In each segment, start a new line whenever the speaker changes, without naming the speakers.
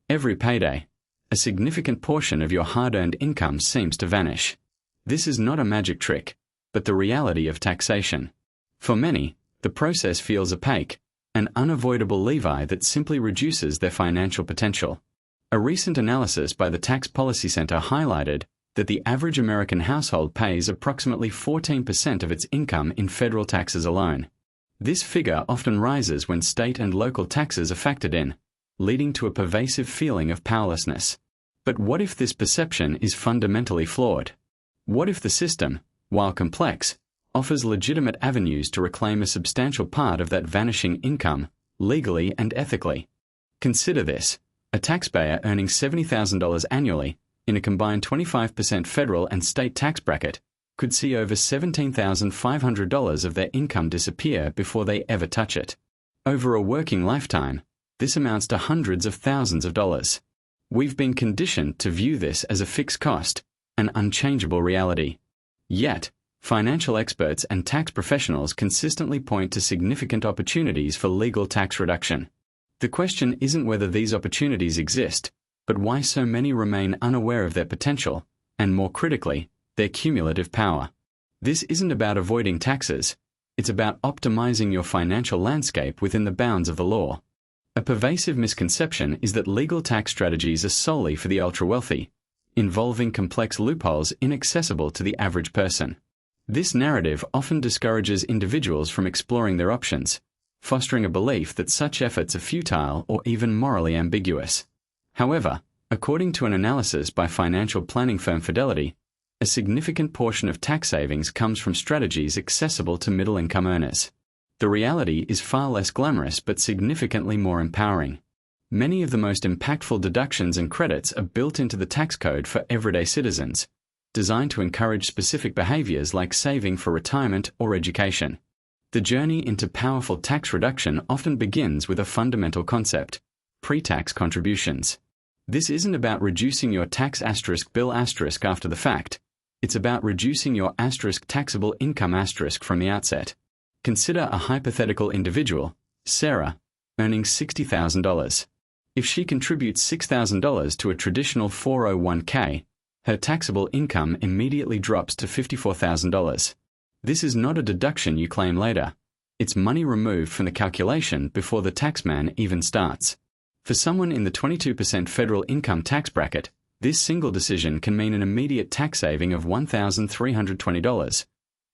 Every payday, a significant portion of your hard-earned income seems to vanish. This is not a magic trick, but the reality of taxation. For many, the process feels opaque, an unavoidable levi that simply reduces their financial potential. A recent analysis by the Tax Policy Center highlighted that the average American household pays approximately 14% of its income in federal taxes alone. This figure often rises when state and local taxes are factored in, leading to a pervasive feeling of powerlessness. But what if this perception is fundamentally flawed? What if the system, while complex, offers legitimate avenues to reclaim a substantial part of that vanishing income, legally and ethically? Consider this: a taxpayer earning $70,000 annually, in a combined 25% federal and state tax bracket, could see over $17,500 of their income disappear before they ever touch it. Over a working lifetime, this amounts to hundreds of thousands of dollars. We've been conditioned to view this as a fixed cost, an unchangeable reality. Yet, financial experts and tax professionals consistently point to significant opportunities for legal tax reduction. The question isn't whether these opportunities exist, but why so many remain unaware of their potential, and more critically, their cumulative power. This isn't about avoiding taxes, it's about optimizing your financial landscape within the bounds of the law. A pervasive misconception is that legal tax strategies are solely for the ultra-wealthy, involving complex loopholes inaccessible to the average person. This narrative often discourages individuals from exploring their options, fostering a belief that such efforts are futile or even morally ambiguous. However, according to an analysis by financial planning firm Fidelity, a significant portion of tax savings comes from strategies accessible to middle-income earners. The reality is far less glamorous but significantly more empowering. Many of the most impactful deductions and credits are built into the tax code for everyday citizens, designed to encourage specific behaviors like saving for retirement or education. The journey into powerful tax reduction often begins with a fundamental concept: pre-tax contributions. This isn't about reducing your tax bill after the fact. It's about reducing your taxable income from the outset. Consider a hypothetical individual, Sarah, earning $60,000. If she contributes $6,000 to a traditional 401k, her taxable income immediately drops to $54,000. This is not a deduction you claim later. It's money removed from the calculation before the taxman even starts. For someone in the 22% federal income tax bracket, this single decision can mean an immediate tax saving of $1,320,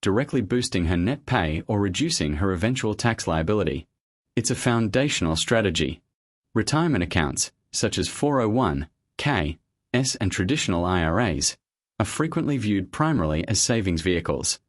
directly boosting her net pay or reducing her eventual tax liability. It's a foundational strategy. Retirement accounts, such as 401k, and traditional IRAs, are frequently viewed primarily as savings vehicles.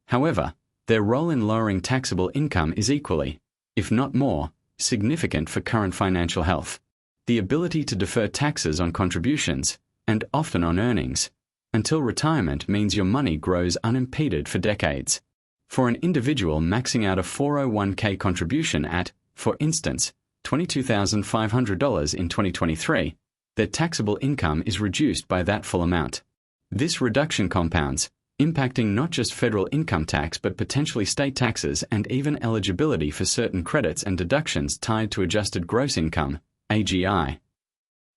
However, their role in lowering taxable income is equally, if not more, significant for current financial health. The ability to defer taxes on contributions, and often on earnings, until retirement means your money grows unimpeded for decades. For an individual maxing out a 401k contribution at, for instance, $22,500 in 2023, their taxable income is reduced by that full amount. This reduction compounds, impacting not just federal income tax but potentially state taxes and even eligibility for certain credits and deductions tied to adjusted gross income, AGI.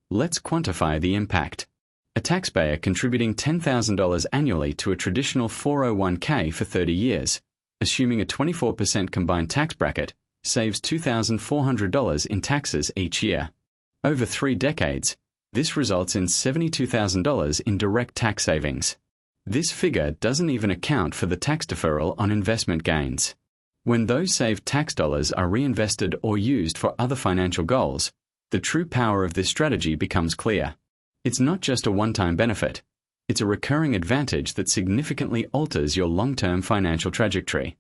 Let's quantify the impact. A taxpayer contributing $10,000 annually to a traditional 401k for 30 years, assuming a 24% combined tax bracket, saves $2,400 in taxes each year. Over 3 decades, this results in $72,000 in direct tax savings. This figure doesn't even account for the tax deferral on investment gains. When those saved tax dollars are reinvested or used for other financial goals, the true power of this strategy becomes clear. It's not just a one-time benefit. It's a recurring advantage that significantly alters your long-term financial trajectory.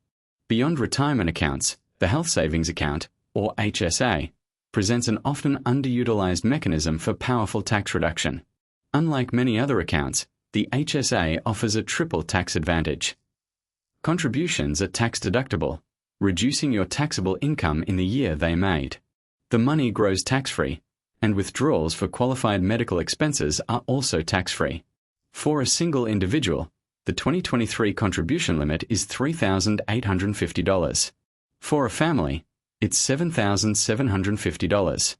Beyond retirement accounts, the Health Savings Account, or HSA, presents an often underutilized mechanism for powerful tax reduction. Unlike many other accounts, the HSA offers a triple tax advantage. Contributions are tax-deductible, reducing your taxable income in the year they made. The money grows tax-free, and withdrawals for qualified medical expenses are also tax-free. For a single individual, the 2023 contribution limit is $3,850. For a family, it's $7,750.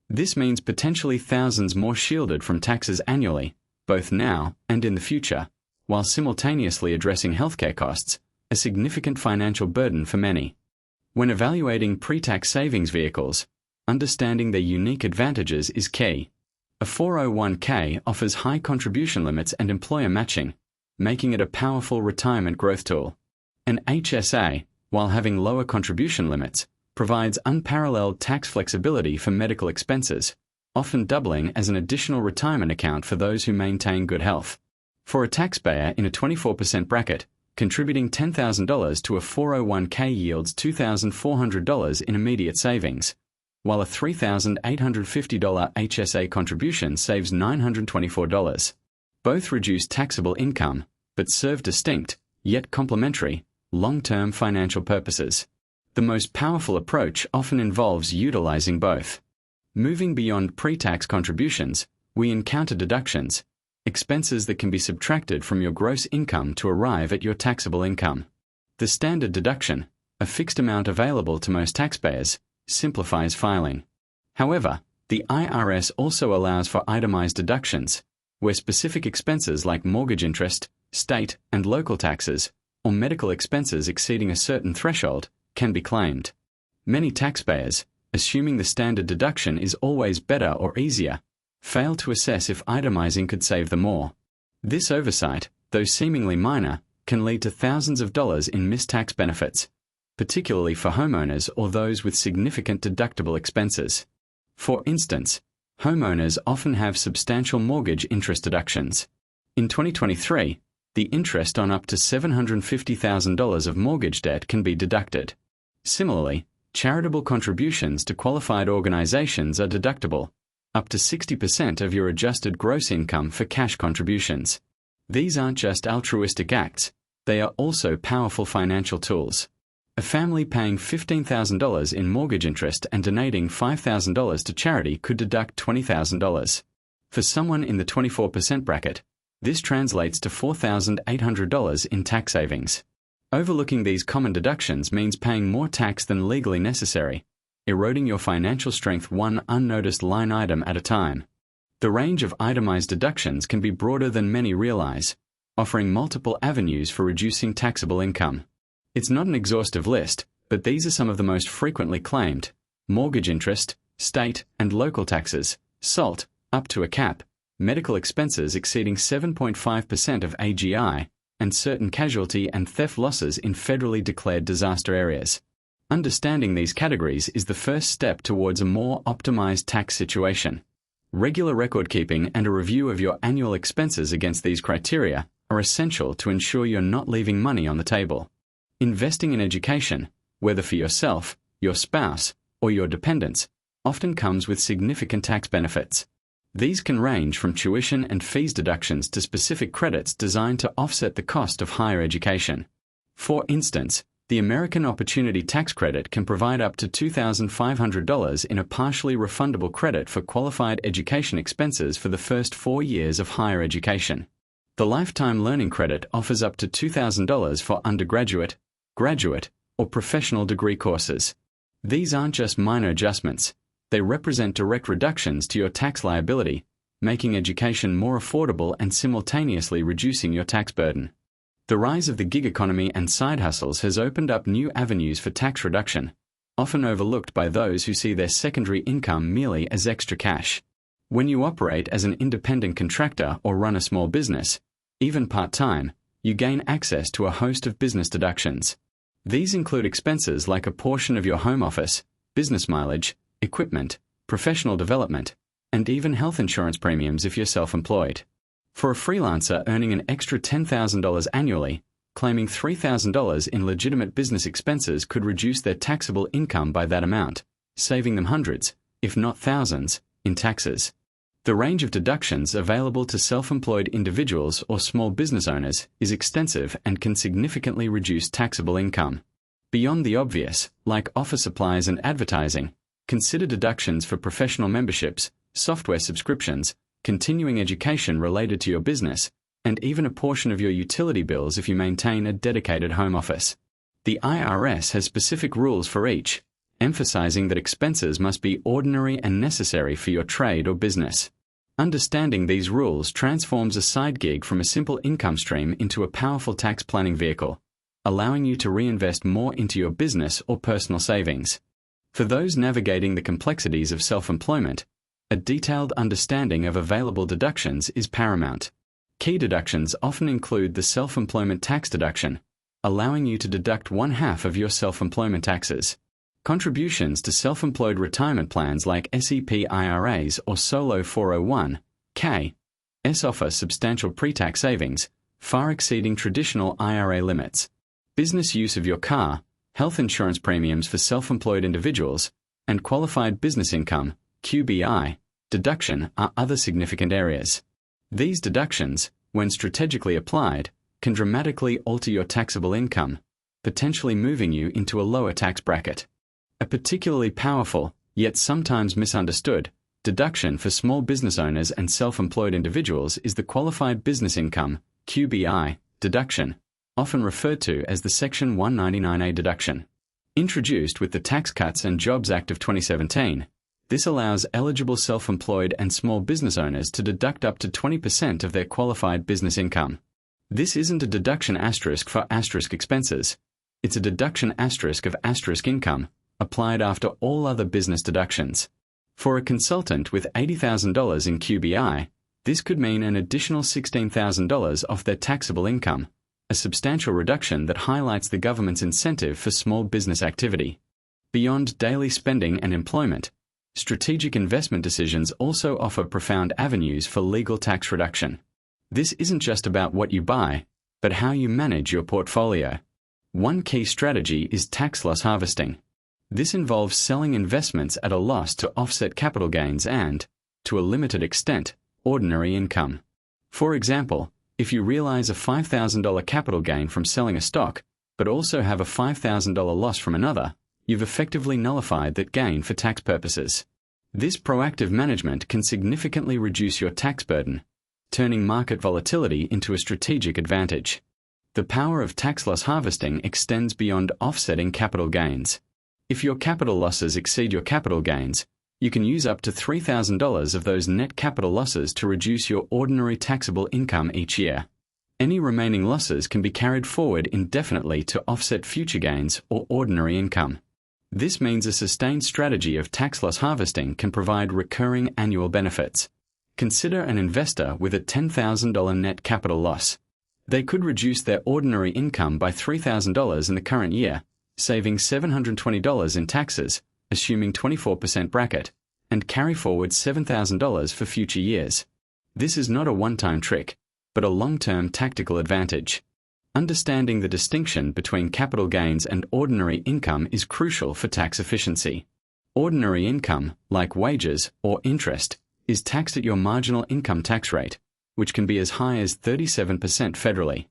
This means potentially thousands more shielded from taxes annually, both now and in the future, while simultaneously addressing healthcare costs, a significant financial burden for many. When evaluating pre-tax savings vehicles, understanding their unique advantages is key. A 401k offers high contribution limits and employer matching, making it a powerful retirement growth tool. An HSA, while having lower contribution limits, provides unparalleled tax flexibility for medical expenses, often doubling as an additional retirement account for those who maintain good health. For a taxpayer in a 24% bracket, contributing $10,000 to a 401k yields $2,400 in immediate savings, while a $3,850 HSA contribution saves $924. Both reduce taxable income, but serve distinct, yet complementary, long-term financial purposes. The most powerful approach often involves utilizing both. Moving beyond pre-tax contributions, we encounter deductions, expenses that can be subtracted from your gross income to arrive at your taxable income. The standard deduction, a fixed amount available to most taxpayers, simplifies filing. However, the IRS also allows for itemized deductions, where specific expenses like mortgage interest, state and local taxes, or medical expenses exceeding a certain threshold can be claimed. Many taxpayers, assuming the standard deduction is always better or easier, fail to assess if itemizing could save them more. This oversight, though seemingly minor, can lead to thousands of dollars in missed tax benefits, particularly for homeowners or those with significant deductible expenses. For instance, homeowners often have substantial mortgage interest deductions. In 2023, the interest on up to $750,000 of mortgage debt can be deducted. Similarly, charitable contributions to qualified organizations are deductible, up to 60% of your adjusted gross income for cash contributions. These aren't just altruistic acts, they are also powerful financial tools. A family paying $15,000 in mortgage interest and donating $5,000 to charity could deduct $20,000. For someone in the 24% bracket, this translates to $4,800 in tax savings. Overlooking these common deductions means paying more tax than legally necessary, eroding your financial strength one unnoticed line item at a time. The range of itemized deductions can be broader than many realize, offering multiple avenues for reducing taxable income. It's not an exhaustive list, but these are some of the most frequently claimed: mortgage interest, state and local taxes, SALT, up to a cap, medical expenses exceeding 7.5% of AGI, and certain casualty and theft losses in federally declared disaster areas. Understanding these categories is the first step towards a more optimized tax situation. Regular record keeping and a review of your annual expenses against these criteria are essential to ensure you're not leaving money on the table. Investing in education, whether for yourself, your spouse, or your dependents, often comes with significant tax benefits. These can range from tuition and fees deductions to specific credits designed to offset the cost of higher education. For instance, the American Opportunity Tax Credit can provide up to $2,500 in a partially refundable credit for qualified education expenses for the first 4 years of higher education. The Lifetime Learning Credit offers up to $2,000 for undergraduate, graduate, or professional degree courses. These aren't just minor adjustments, they represent direct reductions to your tax liability, making education more affordable and simultaneously reducing your tax burden. The rise of the gig economy and side hustles has opened up new avenues for tax reduction, often overlooked by those who see their secondary income merely as extra cash. When you operate as an independent contractor or run a small business, even part-time, you gain access to a host of business deductions. These include expenses like a portion of your home office, business mileage, equipment, professional development, and even health insurance premiums if you're self-employed. For a freelancer earning an extra $10,000 annually, claiming $3,000 in legitimate business expenses could reduce their taxable income by that amount, saving them hundreds, if not thousands, in taxes. The range of deductions available to self-employed individuals or small business owners is extensive and can significantly reduce taxable income. Beyond the obvious, like office supplies and advertising, consider deductions for professional memberships, software subscriptions, continuing education related to your business, and even a portion of your utility bills if you maintain a dedicated home office. The IRS has specific rules for each, emphasizing that expenses must be ordinary and necessary for your trade or business. Understanding these rules transforms a side gig from a simple income stream into a powerful tax planning vehicle, allowing you to reinvest more into your business or personal savings. For those navigating the complexities of self-employment, a detailed understanding of available deductions is paramount. Key deductions often include the self-employment tax deduction, allowing you to deduct 1/2 of your self-employment taxes. Contributions to self-employed retirement plans like SEP IRAs or Solo 401(k) offer substantial pre-tax savings, far exceeding traditional IRA limits. Business use of your car, health insurance premiums for self-employed individuals, and qualified business income (QBI) deduction are other significant areas. These deductions, when strategically applied, can dramatically alter your taxable income, potentially moving you into a lower tax bracket. A particularly powerful, yet sometimes misunderstood, deduction for small business owners and self-employed individuals is the qualified business income (QBI) deduction, often referred to as the Section 199A deduction. Introduced with the Tax Cuts and Jobs Act of 2017, this allows eligible self-employed and small business owners to deduct up to 20% of their qualified business income. This isn't a deduction asterisk for asterisk expenses. It's a deduction asterisk of asterisk income, applied after all other business deductions. For a consultant with $80,000 in QBI, this could mean an additional $16,000 off their taxable income, a substantial reduction that highlights the government's incentive for small business activity. Beyond daily spending and employment, strategic investment decisions also offer profound avenues for legal tax reduction. This isn't just about what you buy, but how you manage your portfolio. One key strategy is tax loss harvesting. This involves selling investments at a loss to offset capital gains and, to a limited extent, ordinary income. For example, if you realize a $5,000 capital gain from selling a stock, but also have a $5,000 loss from another, you've effectively nullified that gain for tax purposes. This proactive management can significantly reduce your tax burden, turning market volatility into a strategic advantage. The power of tax loss harvesting extends beyond offsetting capital gains. If your capital losses exceed your capital gains, you can use up to $3,000 of those net capital losses to reduce your ordinary taxable income each year. Any remaining losses can be carried forward indefinitely to offset future gains or ordinary income. This means a sustained strategy of tax loss harvesting can provide recurring annual benefits. Consider an investor with a $10,000 net capital loss. They could reduce their ordinary income by $3,000 in the current year, saving $720 in taxes, assuming 24% bracket, and carry forward $7,000 for future years. This is not a one-time trick, but a long-term tactical advantage. Understanding the distinction between capital gains and ordinary income is crucial for tax efficiency. Ordinary income, like wages or interest, is taxed at your marginal income tax rate, which can be as high as 37% federally.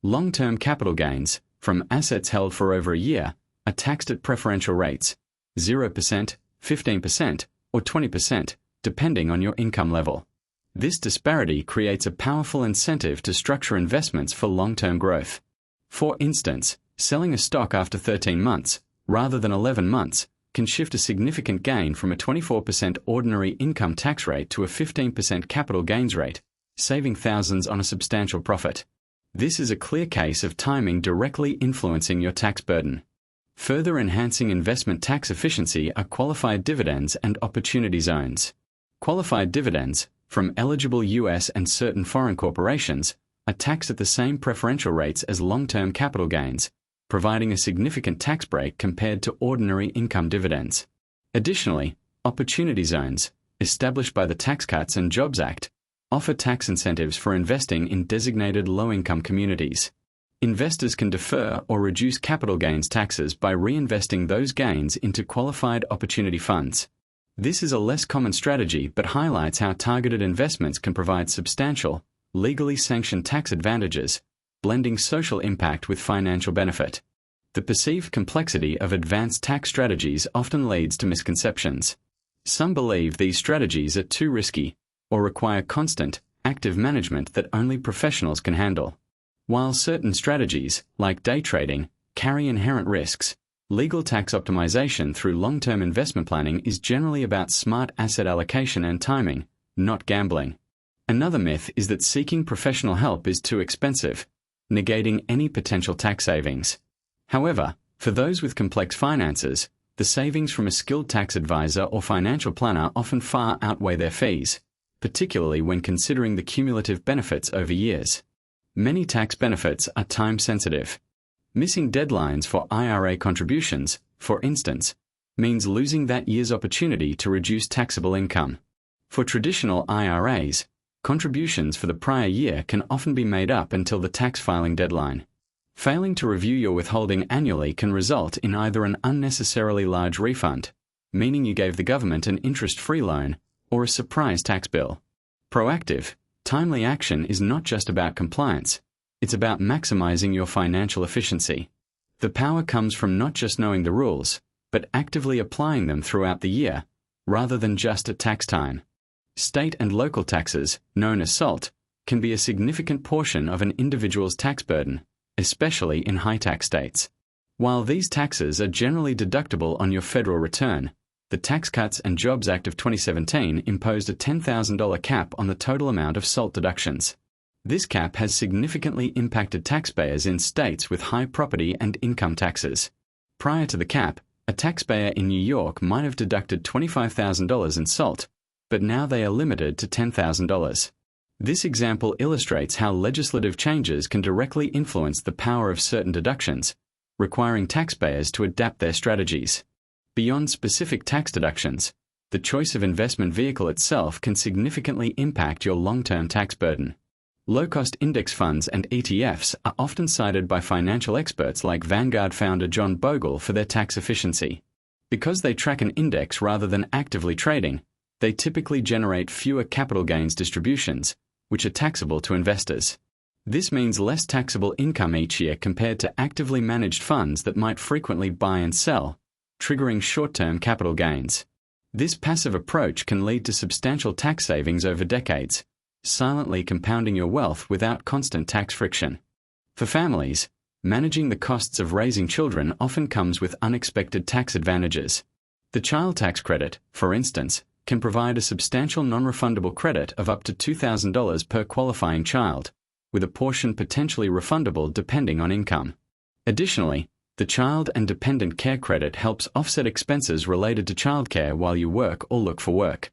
Long-term capital gains, from assets held for over a year, are taxed at preferential rates, 0%, 15%, or 20%, depending on your income level. This disparity creates a powerful incentive to structure investments for long-term growth. For instance, selling a stock after 13 months, rather than 11 months, can shift a significant gain from a 24% ordinary income tax rate to a 15% capital gains rate, saving thousands on a substantial profit. This is a clear case of timing directly influencing your tax burden. Further enhancing investment tax efficiency are qualified dividends and opportunity zones. Qualified dividends, from eligible U.S. and certain foreign corporations, are taxed at the same preferential rates as long-term capital gains, providing a significant tax break compared to ordinary income dividends. Additionally, opportunity zones, established by the Tax Cuts and Jobs Act, offer tax incentives for investing in designated low-income communities. Investors can defer or reduce capital gains taxes by reinvesting those gains into qualified opportunity funds. This is a less common strategy but highlights how targeted investments can provide substantial, legally sanctioned tax advantages, blending social impact with financial benefit. The perceived complexity of advanced tax strategies often leads to misconceptions. Some believe these strategies are too risky, or require constant, active management that only professionals can handle. While certain strategies, like day trading, carry inherent risks, Legal tax optimization through long-term investment planning is generally about smart asset allocation and timing, not gambling. Another myth is that seeking professional help is too expensive, negating any potential tax savings. However, for those with complex finances, the savings from a skilled tax advisor or financial planner often far outweigh their fees, particularly when considering the cumulative benefits over years. Many tax benefits are time-sensitive. Missing deadlines for IRA contributions, for instance, means losing that year's opportunity to reduce taxable income. For traditional IRAs, contributions for the prior year can often be made up until the tax filing deadline. Failing to review your withholding annually can result in either an unnecessarily large refund, meaning you gave the government an interest-free loan, or a surprise tax bill. Proactive, timely action is not just about compliance, it's about maximizing your financial efficiency. The power comes from not just knowing the rules, but actively applying them throughout the year, rather than just at tax time. State and local taxes, known as SALT, can be a significant portion of an individual's tax burden, especially in high-tax states. While these taxes are generally deductible on your federal return, the Tax Cuts and Jobs Act of 2017 imposed a $10,000 cap on the total amount of SALT deductions. This cap has significantly impacted taxpayers in states with high property and income taxes. Prior to the cap, a taxpayer in New York might have deducted $25,000 in SALT, but now they are limited to $10,000. This example illustrates how legislative changes can directly influence the power of certain deductions, requiring taxpayers to adapt their strategies. Beyond specific tax deductions, the choice of investment vehicle itself can significantly impact your long-term tax burden. Low-cost index funds and ETFs are often cited by financial experts like Vanguard founder John Bogle for their tax efficiency. Because they track an index rather than actively trading, they typically generate fewer capital gains distributions, which are taxable to investors. This means less taxable income each year compared to actively managed funds that might frequently buy and sell, triggering short-term capital gains. This passive approach can lead to substantial tax savings over decades, silently compounding your wealth without constant tax friction. For families, managing the costs of raising children often comes with unexpected tax advantages. The child tax credit, for instance, can provide a substantial non-refundable credit of up to $2,000 per qualifying child, with a portion potentially refundable depending on income. Additionally, the Child and Dependent Care Credit helps offset expenses related to childcare while you work or look for work.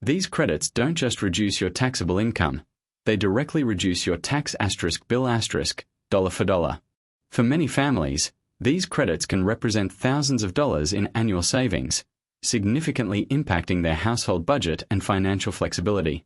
These credits don't just reduce your taxable income, they directly reduce your tax bill dollar for dollar. For many families, these credits can represent thousands of dollars in annual savings, significantly impacting their household budget and financial flexibility.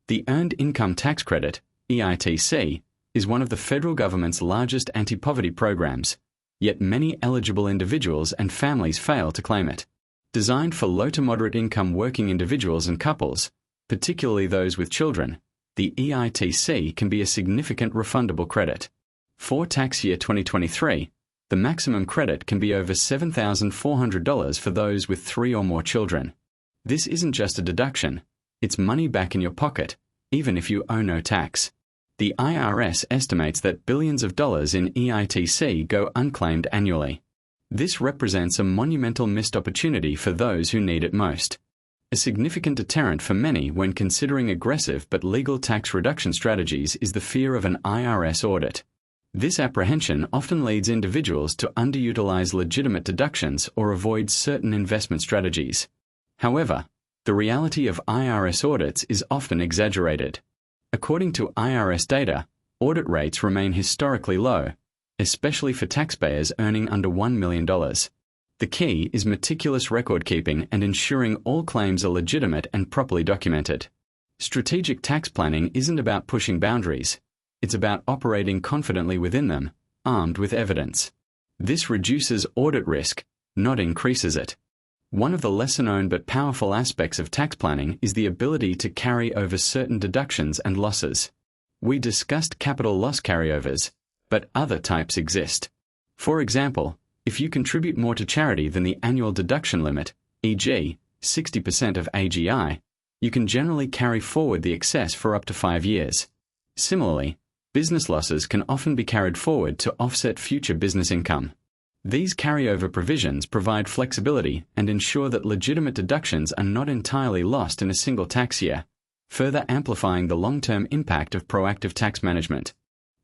The Earned Income Tax Credit, EITC, is one of the federal government's largest anti-poverty programs, yet many eligible individuals and families fail to claim it. Designed for low to moderate income working individuals and couples, particularly those with children, the EITC can be a significant refundable credit. For tax year 2023, the maximum credit can be over $7,400 for those with 3 or more children. This isn't just a deduction, it's money back in your pocket, even if you owe no tax. The IRS estimates that billions of dollars in EITC go unclaimed annually. This represents a monumental missed opportunity for those who need it most. A significant deterrent for many when considering aggressive but legal tax reduction strategies is the fear of an IRS audit. This apprehension often leads individuals to underutilize legitimate deductions or avoid certain investment strategies. However, the reality of IRS audits is often exaggerated. According to IRS data, audit rates remain historically low, especially for taxpayers earning under $1 million. The key is meticulous record-keeping and ensuring all claims are legitimate and properly documented. Strategic tax planning isn't about pushing boundaries. It's about operating confidently within them, armed with evidence. This reduces audit risk, not increases it. One of the lesser-known but powerful aspects of tax planning is the ability to carry over certain deductions and losses. We discussed capital loss carryovers, but other types exist. For example, if you contribute more to charity than the annual deduction limit, e.g., 60% of AGI, you can generally carry forward the excess for up to 5 years. Similarly, business losses can often be carried forward to offset future business income. These carryover provisions provide flexibility and ensure that legitimate deductions are not entirely lost in a single tax year, further amplifying the long-term impact of proactive tax management.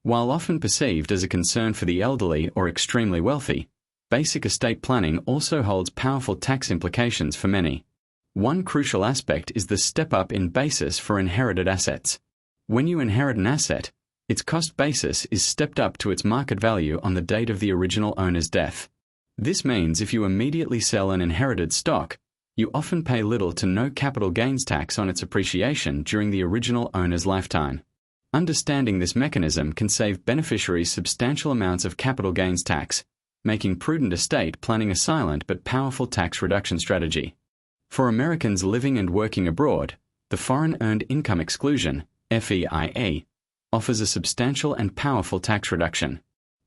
While often perceived as a concern for the elderly or extremely wealthy, basic estate planning also holds powerful tax implications for many. One crucial aspect is the step-up in basis for inherited assets. When you inherit an asset, its cost basis is stepped up to its market value on the date of the original owner's death. This means if you immediately sell an inherited stock, you often pay little to no capital gains tax on its appreciation during the original owner's lifetime. Understanding this mechanism can save beneficiaries substantial amounts of capital gains tax, making prudent estate planning a silent but powerful tax reduction strategy. For Americans living and working abroad, the Foreign Earned Income Exclusion, FEIE, offers a substantial and powerful tax reduction.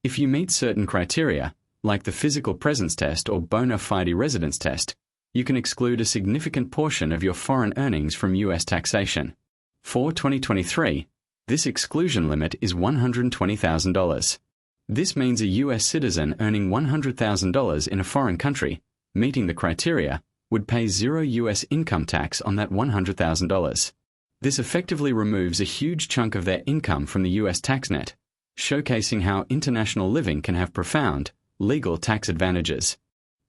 If you meet certain criteria, like the physical presence test or bona fide residence test, you can exclude a significant portion of your foreign earnings from U.S. taxation. For 2023, this exclusion limit is $120,000. This means a U.S. citizen earning $100,000 in a foreign country, meeting the criteria, would pay zero U.S. income tax on that $100,000. This effectively removes a huge chunk of their income from the U.S. tax net, showcasing how international living can have profound, legal tax advantages.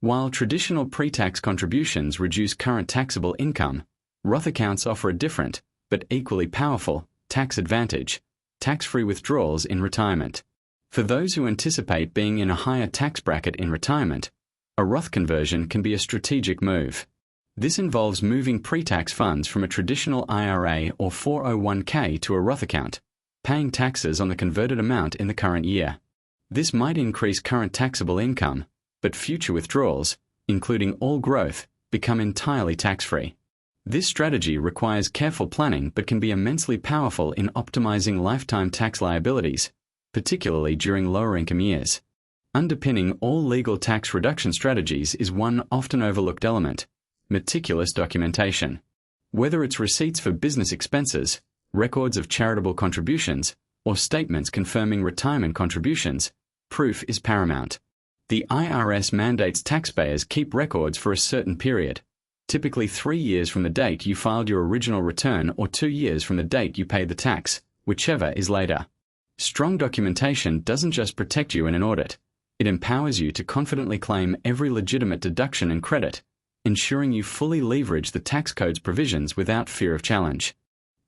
While traditional pre-tax contributions reduce current taxable income, Roth accounts offer a different, but equally powerful, tax advantage: tax-free withdrawals in retirement. For those who anticipate being in a higher tax bracket in retirement, a Roth conversion can be a strategic move. This involves moving pre-tax funds from a traditional IRA or 401k to a Roth account, paying taxes on the converted amount in the current year. This might increase current taxable income, but future withdrawals, including all growth, become entirely tax-free. This strategy requires careful planning but can be immensely powerful in optimizing lifetime tax liabilities, particularly during lower income years. Underpinning all legal tax reduction strategies is one often overlooked element: meticulous documentation. Whether it's receipts for business expenses, records of charitable contributions, or statements confirming retirement contributions, proof is paramount. The IRS mandates taxpayers keep records for a certain period, typically 3 years from the date you filed your original return or 2 years from the date you paid the tax, whichever is later. Strong documentation doesn't just protect you in an audit, it empowers you to confidently claim every legitimate deduction and credit, ensuring you fully leverage the tax code's provisions without fear of challenge.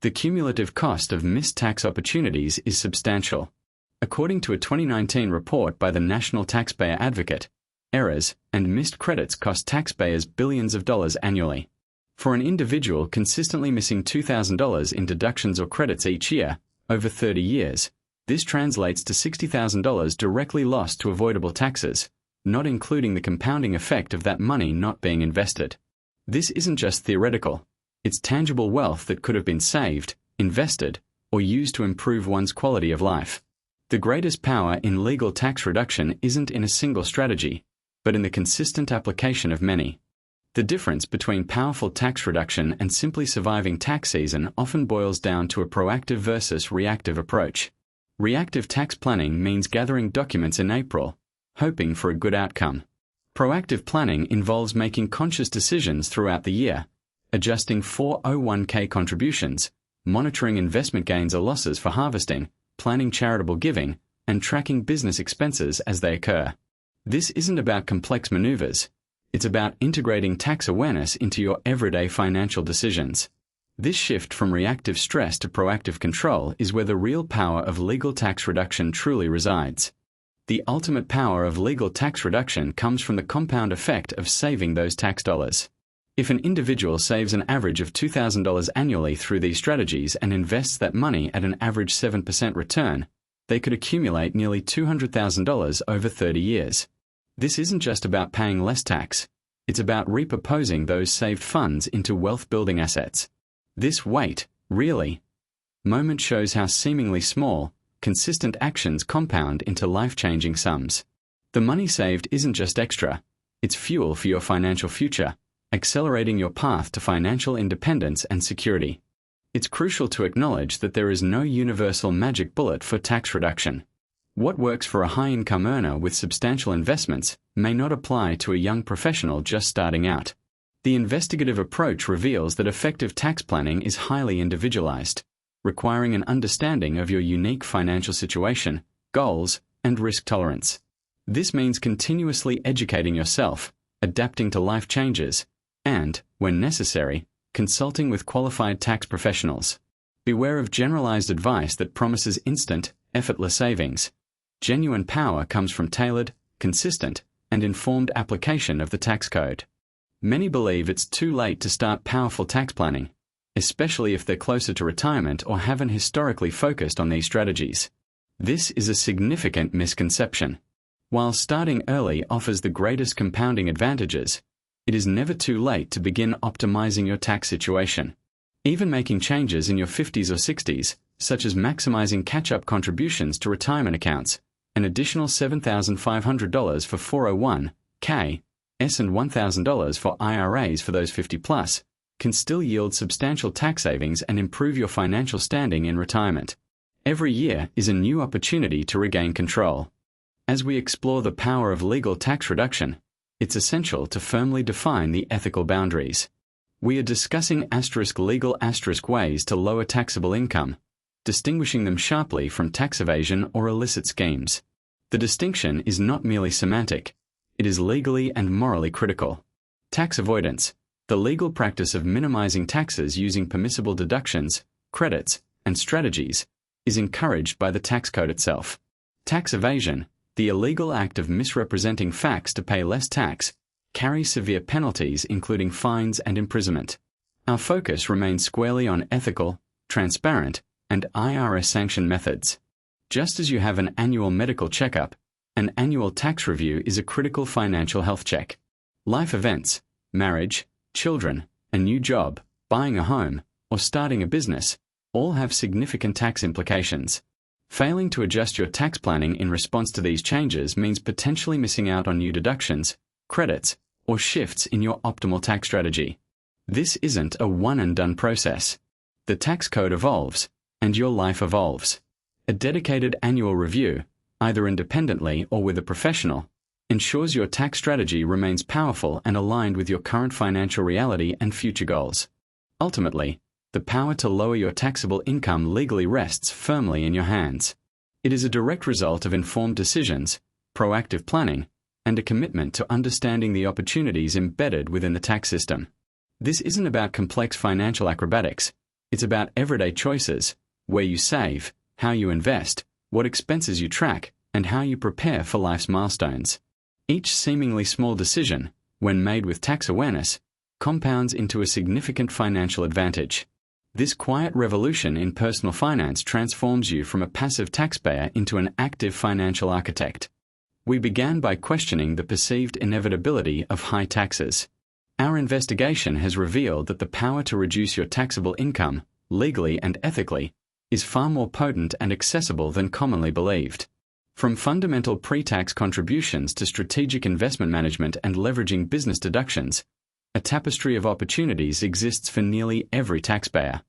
The cumulative cost of missed tax opportunities is substantial. According to a 2019 report by the National Taxpayer Advocate, errors and missed credits cost taxpayers billions of dollars annually. For an individual consistently missing $2,000 in deductions or credits each year, over 30 years, this translates to $60,000 directly lost to avoidable taxes, not including the compounding effect of that money not being invested. This isn't just theoretical, it's tangible wealth that could have been saved, invested, or used to improve one's quality of life. The greatest power in legal tax reduction isn't in a single strategy, but in the consistent application of many. The difference between powerful tax reduction and simply surviving tax season often boils down to a proactive versus reactive approach. Reactive tax planning means gathering documents in April, hoping for a good outcome. Proactive planning involves making conscious decisions throughout the year, adjusting 401k contributions, monitoring investment gains or losses for harvesting, planning charitable giving, and tracking business expenses as they occur. This isn't about complex maneuvers, it's about integrating tax awareness into your everyday financial decisions. This shift from reactive stress to proactive control is where the real power of legal tax reduction truly resides. The ultimate power of legal tax reduction comes from the compound effect of saving those tax dollars. If an individual saves an average of $2,000 annually through these strategies and invests that money at an average 7% return, they could accumulate nearly $200,000 over 30 years. This isn't just about paying less tax, it's about repurposing those saved funds into wealth-building assets. This really moment shows how seemingly small, consistent actions compound into life-changing sums. The money saved isn't just extra, it's fuel for your financial future, accelerating your path to financial independence and security. It's crucial to acknowledge that there is no universal magic bullet for tax reduction. What works for a high-income earner with substantial investments may not apply to a young professional just starting out. The investigative approach reveals that effective tax planning is highly individualized, requiring an understanding of your unique financial situation, goals, and risk tolerance. This means continuously educating yourself, adapting to life changes, and, when necessary, consulting with qualified tax professionals. Beware of generalized advice that promises instant, effortless savings. Genuine power comes from tailored, consistent, and informed application of the tax code. Many believe it's too late to start powerful tax planning, especially if they're closer to retirement or haven't historically focused on these strategies. This is a significant misconception. While starting early offers the greatest compounding advantages, it is never too late to begin optimizing your tax situation. Even making changes in your 50s or 60s, such as maximizing catch-up contributions to retirement accounts, an additional $7,500 for 401(k) and $1,000 for IRAs for those 50 plus, can still yield substantial tax savings and improve your financial standing in retirement. Every year is a new opportunity to regain control. As we explore the power of legal tax reduction, it's essential to firmly define the ethical boundaries. We are discussing legal ways to lower taxable income, distinguishing them sharply from tax evasion or illicit schemes. The distinction is not merely semantic, it is legally and morally critical. Tax avoidance, the legal practice of minimizing taxes using permissible deductions, credits, and strategies, is encouraged by the tax code itself. Tax evasion, the illegal act of misrepresenting facts to pay less tax, carries severe penalties including fines and imprisonment. Our focus remains squarely on ethical, transparent, and IRS-sanctioned methods. Just as you have an annual medical checkup, an annual tax review is a critical financial health check. Life events, marriage, children, a new job, buying a home, or starting a business, all have significant tax implications. Failing to adjust your tax planning in response to these changes means potentially missing out on new deductions, credits, or shifts in your optimal tax strategy. This isn't a one-and-done process. The tax code evolves, and your life evolves. A dedicated annual review, either independently or with a professional, ensures your tax strategy remains powerful and aligned with your current financial reality and future goals. Ultimately, the power to lower your taxable income legally rests firmly in your hands. It is a direct result of informed decisions, proactive planning, and a commitment to understanding the opportunities embedded within the tax system. This isn't about complex financial acrobatics. It's about everyday choices, where you save, how you invest, what expenses you track, and how you prepare for life's milestones. Each seemingly small decision, when made with tax awareness, compounds into a significant financial advantage. This quiet revolution in personal finance transforms you from a passive taxpayer into an active financial architect. We began by questioning the perceived inevitability of high taxes. Our investigation has revealed that the power to reduce your taxable income, legally and ethically, is far more potent and accessible than commonly believed. From fundamental pre-tax contributions to strategic investment management and leveraging business deductions, a tapestry of opportunities exists for nearly every taxpayer.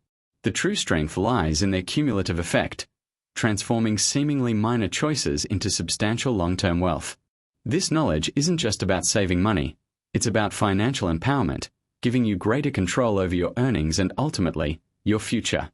The true strength lies in their cumulative effect, transforming seemingly minor choices into substantial long-term wealth. This knowledge isn't just about saving money, it's about financial empowerment, giving you greater control over your earnings and ultimately, your future.